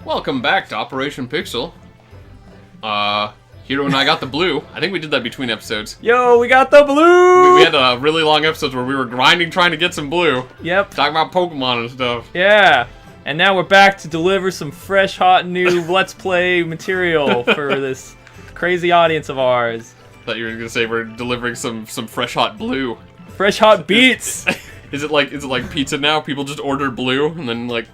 Welcome back to Operation Pixel. Hero and I got the blue. I think we did that between episodes. Yo, we got the blue! We had a really long episodes where we were grinding trying to get some blue. Yep. Talking about Pokemon and stuff. Yeah. And now we're back to deliver some fresh, hot, new Let's Play material for this crazy audience of ours. Thought you were gonna say we're delivering some fresh hot blue. Fresh, hot beats! Is it like pizza now? People just order blue and then like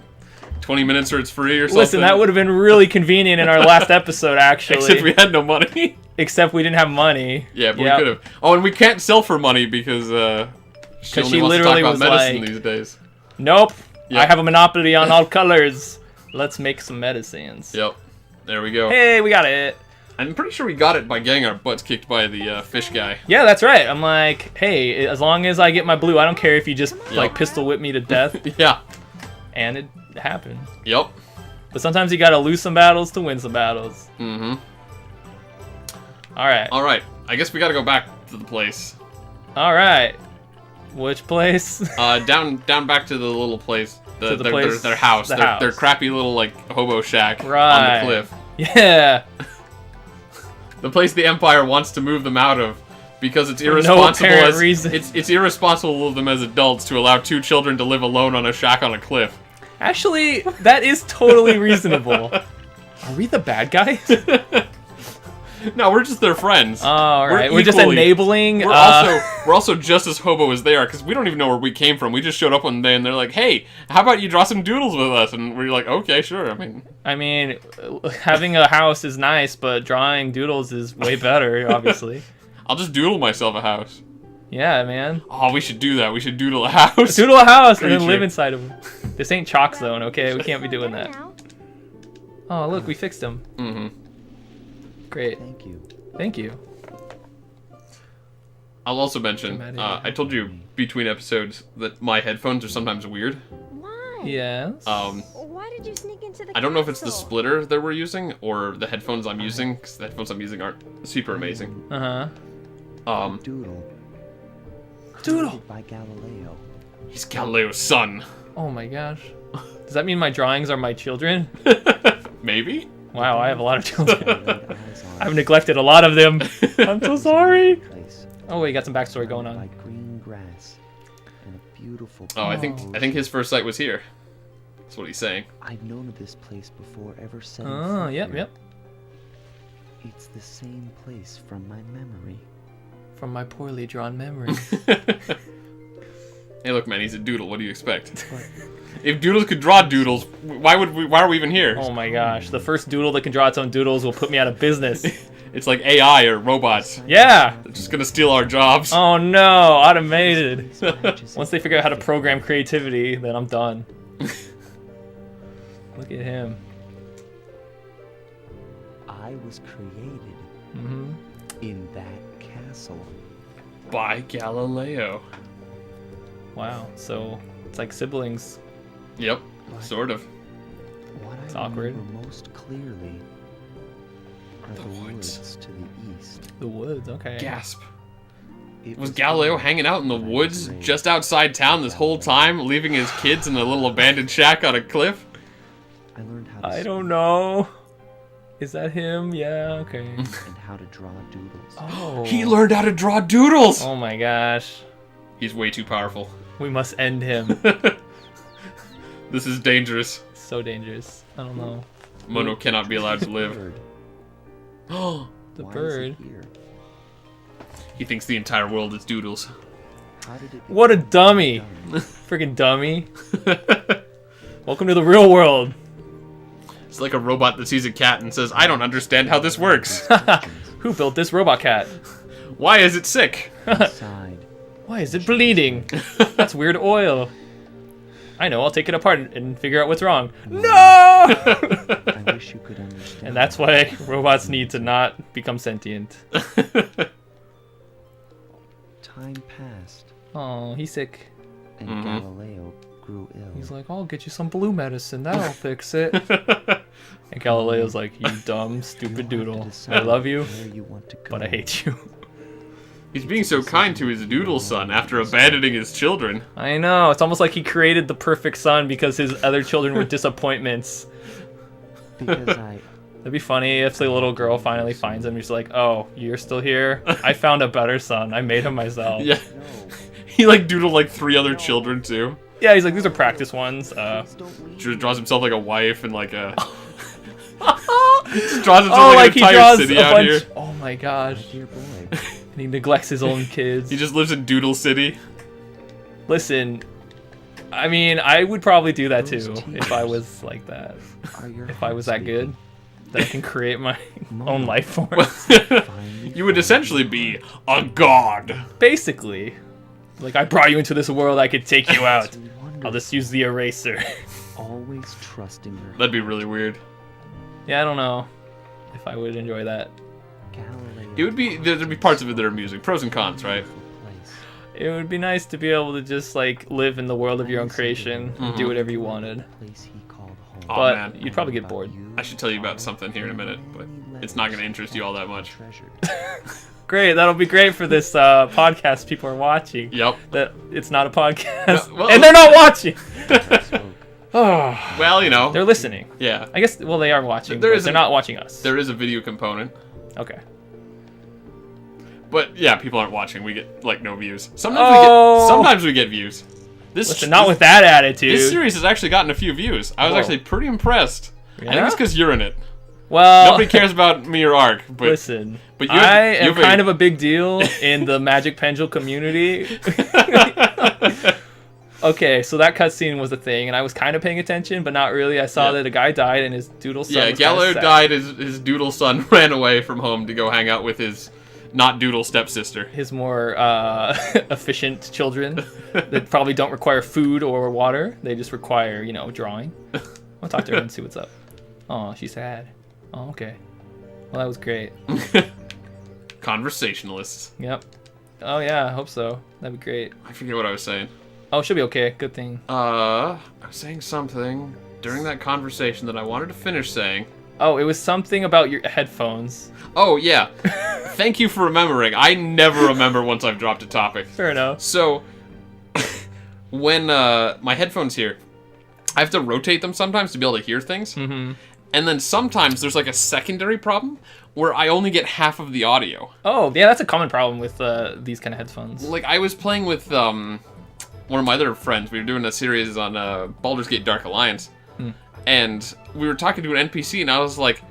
20 minutes or it's free or something? Listen, that would have been really convenient in our last episode, actually. Except we had no money. Except we didn't have money. Yeah, but we could have. Oh, and we can't sell for money because she only wants to talk about medicine these days. Nope. Yep. I have a monopoly on all colors. Let's make some medicines. Yep. There we go. Hey, we got it. I'm pretty sure we got it by getting our butts kicked by the fish guy. Yeah, that's right. I'm like, hey, as long as I get my blue, I don't care if you just like pistol whip me to death. Yeah. And it happened. Yep. But sometimes you gotta lose some battles to win some battles. Mm-hmm. Alright. Alright. I guess we gotta go back to the place. Alright. Which place? Down back to the little place. Their house. The house. Their crappy little like hobo shack on Right. the cliff. Yeah. The place the Empire wants to move them out of because it's no irresponsible apparent reason. It's irresponsible of them as adults to allow two children to live alone on a shack on a cliff. Actually, that is totally reasonable. Are we the bad guys? No, we're just their friends. Alright, we're just enabling. We're also just as hobo as they are because we don't even know where we came from. We just showed up one day and they're like, "Hey, how about you draw some doodles with us?" And we're like, "Okay, sure." I mean, having a house is nice, but drawing doodles is way better, obviously. I'll just doodle myself a house. Yeah, man. Oh, we should do that. We should doodle a house. Doodle a house and then live inside of them. This ain't Chalk Zone, okay? We can't be doing that. Oh, look, we fixed him. Mm-hmm. Great. Thank you. Thank you. I'll also mention, I told you between episodes that my headphones are sometimes weird. Why? Yes. Why did you sneak into the I don't know if it's the castle? splitter that we're using or the headphones I'm using, because the headphones I'm using aren't super amazing. Uh-huh. Doodle. Doodle! Created by Galileo. He's Galileo's son. Oh my gosh. Does that mean my drawings are my children? Maybe? Wow, I have a lot of children. Laid eyes on I've neglected a lot of them. I'm so sorry. place. Oh wait, you got some backstory going By on. green grass and a beautiful. Oh, I think his first sight was here. That's what he's saying. I've known of this place before, ever since. Oh, yep. It's the same place from my memory. From my poorly drawn memory. Hey, look, man, he's a doodle. What do you expect? If doodles could draw doodles, why are we even here? Oh my gosh, the first doodle that can draw its own doodles will put me out of business. It's like AI or robots. Yeah! They're just gonna steal our jobs. Oh no, automated. Patches Once of they figure out how to thicket. program creativity, then I'm done. Look at him. I was created Mm-hmm. in that castle. By Galileo. Wow, so it's like siblings. Yep, sort of. What It's I awkward. remember most clearly are the woods. woods to the east. The woods, okay. Gasp. It Was Galileo there hanging out in the that I woods prayed just outside town this whole time, leaving his kids in a little abandoned shack on a cliff? I learned how to I don't speak know. Is that him? Yeah, okay. and how to draw doodles. Oh. He learned how to draw doodles! Oh my gosh. He's way too powerful. We must end him. This is dangerous. So dangerous. I don't know. Mono cannot be allowed to live. Bird. Oh, The Why bird. Is it here? he thinks the entire world is doodles. How did it What a dummy. done? Freaking dummy. Welcome to the real world. It's like a robot that sees a cat and says, "I don't understand how this works. Who built this robot cat? Why is it sick?" Inside. Why is it bleeding? That's weird oil. I know, I'll take it apart and figure out what's wrong. No! I wish you could understand. And that's why robots need to not become sentient. Time passed, Oh, he's sick. and Mhm. Galileo grew ill. He's like, I'll get you some blue medicine. That'll fix it. And Galileo's like, you dumb, stupid You have to doodle. I decide love you, where you want to go. but I hate you. He's being so kind to his doodle son after abandoning his children. I know. It's almost like he created the perfect son because his other children were disappointments. Because I... It'd be funny if the little girl finally finds him. He's like, "Oh, you're still here? I found a better son. I made him myself." Yeah. No. He like doodled like 3 other children too. Yeah, he's like, "These are practice ones." Draws himself like a wife and like a. Just draws himself Oh, like like an he entire draws city a out bunch. here. Oh my gosh. Dear boy. And he neglects his own kids. He just lives in Doodle City. Listen, I mean, I would probably do that too Those if I was like that. Are your If I was that hearts good, that I can create my own life form. You would essentially be a god. Basically, like I brought you into this world, I could take you out. beating? I'll just use the eraser. Always trusting your That'd be really weird. Yeah, I don't know if I would enjoy that. Galileo. It would be there'd be parts of it that are amusing. Pros and cons, right? Place. It would be nice to be able to just like live in the world of your own creation and do whatever you wanted. Place he called home. Oh, But man. you'd probably get bored. I should tell you about something here in a minute, but it's not going to interest you all that much. Treasured. Great, that'll be great for this podcast people are watching. Yep. That it's not a podcast, No, well- and they're not watching. Spoke. Oh, Well, you know. they're listening. Yeah. I guess. Well, they are watching. There But is they're a- not watching us. There is a video component. Okay. But yeah, people aren't watching. We get like no views. Oh. Sometimes we get views. This Listen, not with that attitude. This series has actually gotten a few views. I was Whoa. actually pretty impressed. I think Yeah? it's because you're in it. Well, Nobody cares about me or Ark, but listen. but you have- I you am have kind of a big deal in the Magic Pengel community. Okay, so that cutscene was a thing, and I was kind of paying attention, but not really. I saw Yeah. that a guy died, and his doodle son yeah, was kinda Gallo sad. died. His doodle son ran away from home to go hang out with his not doodle stepsister. His more efficient children that probably don't require food or water. They just require, drawing. I'll talk to her and see what's up. Oh, she's sad. Oh, okay. Well, that was great. Conversationalists. Yep. Oh, yeah, I hope so. That'd be great. I forget what I was saying. Oh, she'll be okay. Good thing. I was saying something during that conversation that I wanted to finish saying. Oh, it was something about your headphones. Oh, yeah. Thank you for remembering. I never remember once I've dropped a topic. Fair enough. So, when my headphones here, I have to rotate them sometimes to be able to hear things. Mm-hmm. And then sometimes there's like a secondary problem where I only get half of the audio. Oh, yeah, that's a common problem with these kind of headphones. Like, I was playing with one of my other friends. We were doing a series on Baldur's Gate Dark Alliance. And we were talking to an NPC, and I was like,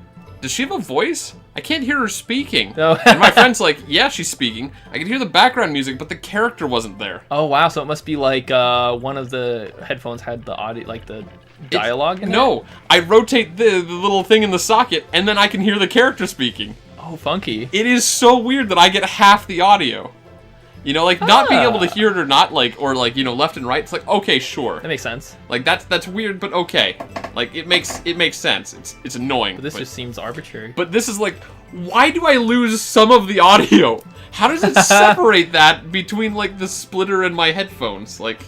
does she have a voice? I can't hear her speaking. Oh. And my friend's like, yeah, she's speaking. I could hear the background music, but the character wasn't there. Oh, wow, so it must be like one of the headphones had the audio, like the dialogue in it? No, I rotate the little thing in the socket, and then I can hear the character speaking. Oh, funky. It is so weird that I get half the audio. Like not being able to Ah. hear it or not, or left and right. It's like, okay, sure. That makes sense. Like that's weird, but okay. Like it makes sense. It's annoying. But this just seems arbitrary. But this is like, why do I lose some of the audio? How does it separate that between like the splitter and my headphones? Like,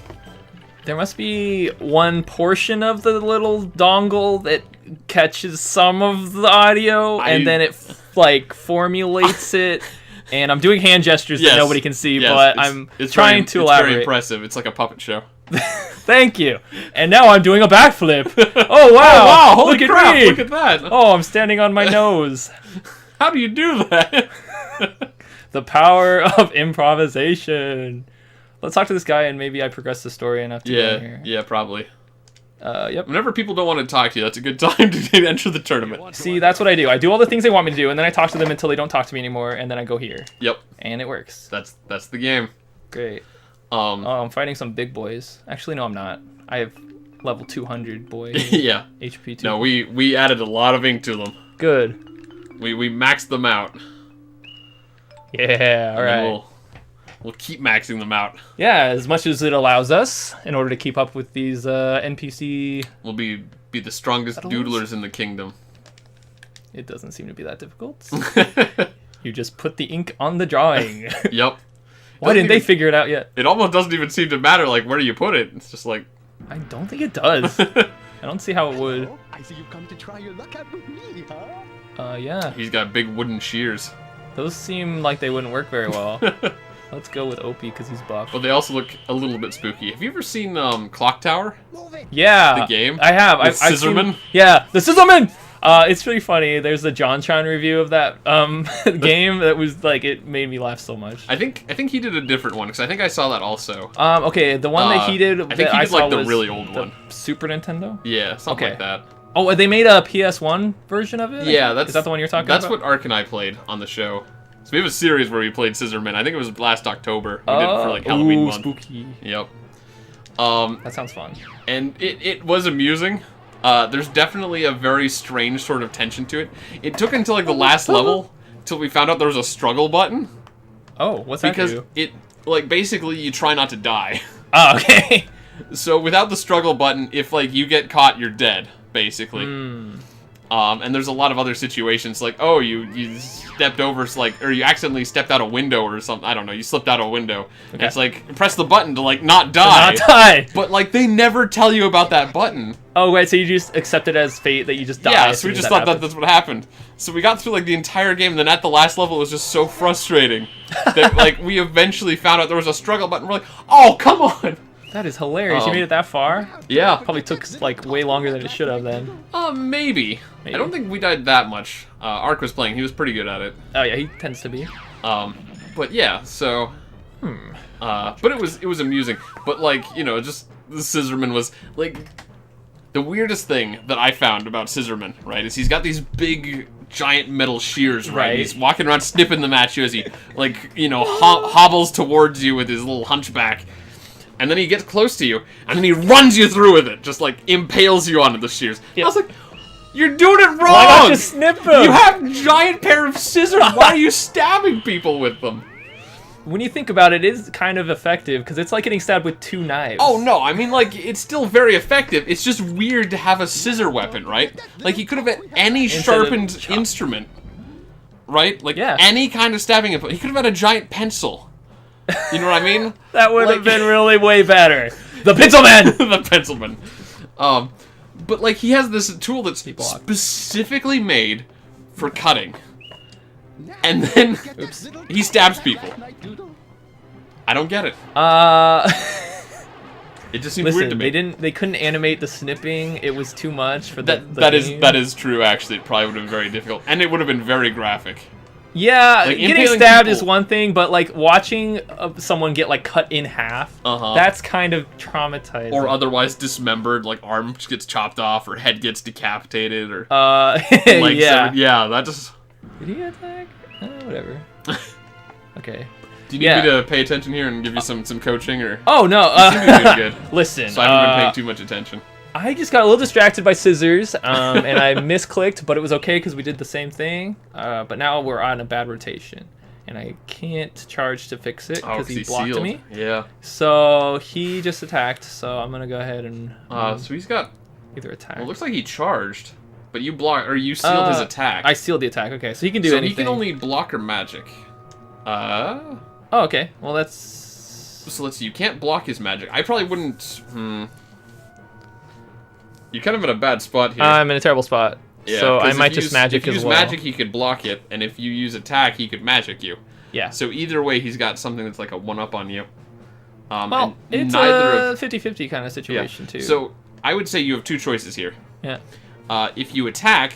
There must be one portion of the little dongle that catches some of the audio, and then it formulates it. And I'm doing hand gestures yes, that nobody can see, yes, but it's- I'm it's trying to elaborate. It's very impressive. It's like a puppet show. Thank you. And now I'm doing a backflip. Oh wow! Oh wow! Holy look crap! at me! Look at that! Oh, I'm standing on my nose. How do you do that? The power of improvisation. Let's talk to this guy, and maybe I progress the story enough to get in here. Yeah, probably. Yep. Whenever people don't want to talk to you, that's a good time to enter the tournament. See, that's what I do. I do all the things they want me to do, and then I talk to them until they don't talk to me anymore, and then I go here, Yep, and it works. that's the game. Great. Oh, I'm fighting some big boys. Actually, no, I'm not. I have level 200 boy Yeah. HP 2. No, we added a lot of ink to them. Good. We maxed them out. Yeah. All And right. We'll keep maxing them out. Yeah, as much as it allows us in order to keep up with these NPC. We'll be the strongest Battles? doodlers in the kingdom. It doesn't seem to be that difficult. You just put the ink on the drawing. Yep. Why didn't they figure it out yet? It almost doesn't even seem to matter like where you put it. It's just like I don't think it does. I don't see how it would. I see you've come to try your luck out with me, huh? Yeah. he's got big wooden shears. Those seem like they wouldn't work very well. Let's go with Opie because he's buff. But they also look a little bit spooky. Have you ever seen Clock Tower? Move it! Yeah. The game? I have. With I've seen- Scissorman? Yeah, the Scissorman! It's really funny. There's a JonTron review of that game that was like it made me laugh so much. I think he did a different one because I think I saw that also. Okay, the one that he did. I think he did like the really old one. Super Nintendo. Yeah, something like that. Oh, they made a PS1 version of it? Yeah, is that the one you're talking about? That's what Ark and I played on the show. So we have a series where we played Scissorman. I think it was last October. We did it for like Halloween month. Spooky. Yep. That sounds fun. And it was amusing. There's definitely a very strange sort of tension to it. It took until like the last level till we found out there was a struggle button. Oh, what's that do? It like basically you try not to die. Oh, okay. So without the struggle button, if like you get caught, you're dead, basically. And there's a lot of other situations like, oh, you stepped over, or you accidentally stepped out a window or something. I don't know. You slipped out a window. Okay. And it's like, press the button to like not die. To not die. But like they never tell you about that button. Oh, wait. So you just accept it as fate that you just die. Yeah. So we just thought that's what happened. So we got through like the entire game. And then at the last level, it was just so frustrating that like we eventually found out there was a struggle button. We're like, oh, come on. That is hilarious. You made it that far? Yeah. Probably took like way longer than it should have then. Maybe. I don't think we died that much. Ark was playing. He was pretty good at it. Oh yeah, he tends to be. But yeah, so. But it was amusing. But like, you know, just the Scissorman was like the weirdest thing that I found about Scissorman, right? Is he's got these big giant metal shears, right? He's walking around snipping them at you as he like, you know, hobbles towards you with his little hunchback. And then he gets close to you, and then he runs you through with it, just like impales you onto the shears. Yeah. I was like, you're doing it wrong! Why not just snip him? You have a giant pair of scissors, why are you stabbing people with them? When you think about it, it is kind of effective, because it's like getting stabbed with 2 knives. Oh no, I mean like, it's still very effective, it's just weird to have a scissor weapon, right? Like, he could have had any sharpened instrument, right? Like, any kind of stabbing input. He could have had a giant pencil. You know what I mean? That would have been really way better. The Pencilman! The Pencilman. But like he has this tool that's specifically made for cutting. And then he stabs people. I don't get it. It just seems weird to me. They couldn't animate the snipping. It was too much for the that is true actually. It probably would have been very difficult. And it would have been very graphic. Yeah, like, getting stabbed is one thing, but like watching someone get like cut in half, that's kind of traumatizing. Or otherwise dismembered, like arm gets chopped off, or head gets decapitated, or yeah, that just. Did he attack? Whatever. Okay. Do you need me to pay attention here and give you some coaching, or? Oh no, you seem to be doing good. Listen, so I haven't been paying too much attention. I just got a little distracted by scissors, and I misclicked, but it was okay because we did the same thing. But now we're on a bad rotation, and I can't charge to fix it because he blocked me. Yeah. So he just attacked. So I'm gonna go ahead and. So he's got either attack. Well, it looks like he charged, but you blocked or you sealed his attack. I sealed the attack. Okay, so he can do anything. So he can only block or magic. Oh, okay. Well, that's. So let's see. You can't block his magic. I probably wouldn't. You're kind of in a bad spot here. I'm in a terrible spot. Yeah, so I might just magic as well. If you use magic, he could block it, and if you use attack, he could magic you. Yeah. So either way, he's got something that's like a 1-up on you. Well, it's a 50-50 kind of situation, too. So I would say you have 2 choices here. Yeah. If you attack,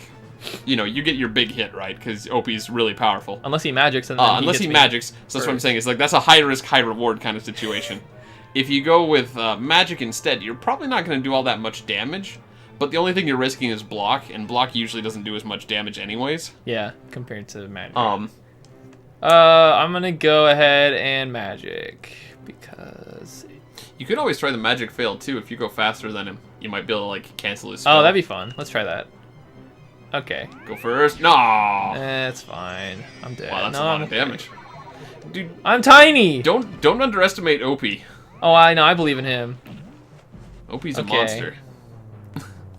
you know, you get your big hit, right? Because Opie's really powerful. Unless he magics, and then unless he magics. So that's what I'm saying. It's like, that's a high-risk, high-reward kind of situation. If you go with magic instead, you're probably not going to do all that much damage, but the only thing you're risking is block, and block usually doesn't do as much damage anyways. Yeah, compared to magic. I'm going to go ahead and magic, because... You could always try the magic fail, too. If you go faster than him, you might be able to, like, cancel his spell. Oh, that'd be fun. Let's try that. Okay. Go first. No! It's fine. I'm dead. Wow, that's a lot of damage. Dude, I'm tiny! Don't underestimate Opie. Oh, I know. I believe in him. Opie's a monster.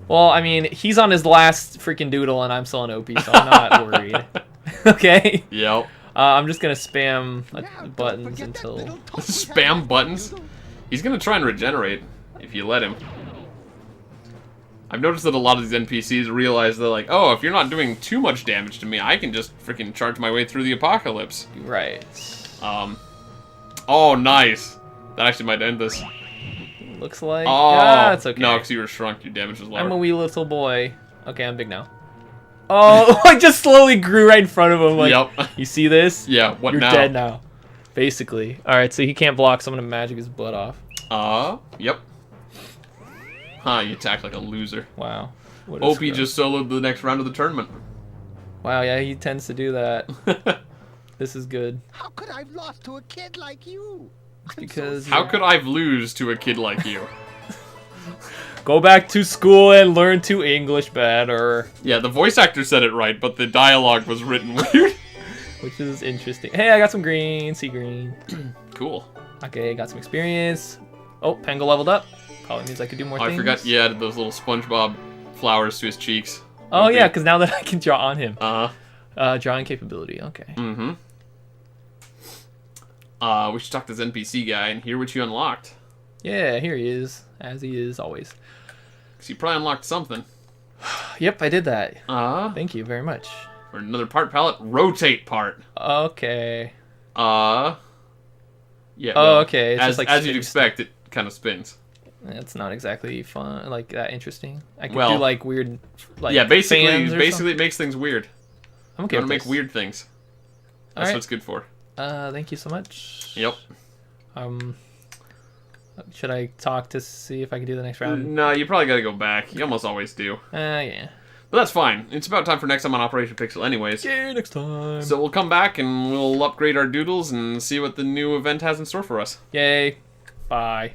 Well, I mean, he's on his last freaking doodle, and I'm still on Opie, so I'm not worried. Okay? Yep. I'm just going to spam buttons until... Spam buttons? He's going to try and regenerate, if you let him. I've noticed that a lot of these NPCs realize they're like, oh, if you're not doing too much damage to me, I can just freaking charge my way through the apocalypse. Right. Oh, nice. That actually might end this. Looks like... Oh, yeah, it's okay. No, because you were shrunk. Your damage was lower. I'm a wee little boy. Okay, I'm big now. Oh, I just slowly grew right in front of him. Like, Yep. you see this? Yeah, what You're now? dead now. Basically. Alright, so he can't block, so I'm gonna magic his butt off. Yep. Huh, you attacked like a loser. Wow. What a Hope screw he up. just soloed the next round of the tournament. Wow, yeah, he tends to do that. This is good. How could I have lost to a kid like you? Because How could I lose to a kid like you? go back to school and learn to English better. Yeah, the voice actor said it right, but the dialogue was written weird. Which is interesting. Hey, I got some green. Sea green. Cool. Okay, got some experience. Oh, Pengel leveled up. Probably means I could do more Oh, things. I forgot. Yeah, those little SpongeBob flowers to his cheeks. Oh, Okay. yeah, because now that I can draw on him. Uh-huh. Drawing capability. Okay. Mm-hmm. We should talk to this NPC guy and hear what you unlocked. Yeah, here he is. As he is always. Because you probably unlocked something. Yep, I did that. Uh-huh. Thank you very much. For another part palette, rotate part. Okay. Yeah. Oh, okay. It's As, just like as you'd spins. expect, it kind of spins. It's not exactly fun, like that interesting. I could Well, do like weird, like Yeah, basically, fans or basically it makes things weird. something. I'm okay You want with to make this. weird things. That's Alright. what it's good for. Thank you so much. Yep. Should I talk to see if I can do the next round? No, you probably got to go back. You almost always do. Yeah. But that's fine. It's about time for next time on Operation Pixel anyways. Yeah, next time. So we'll come back and we'll upgrade our doodles and see what the new event has in store for us. Yay. Bye.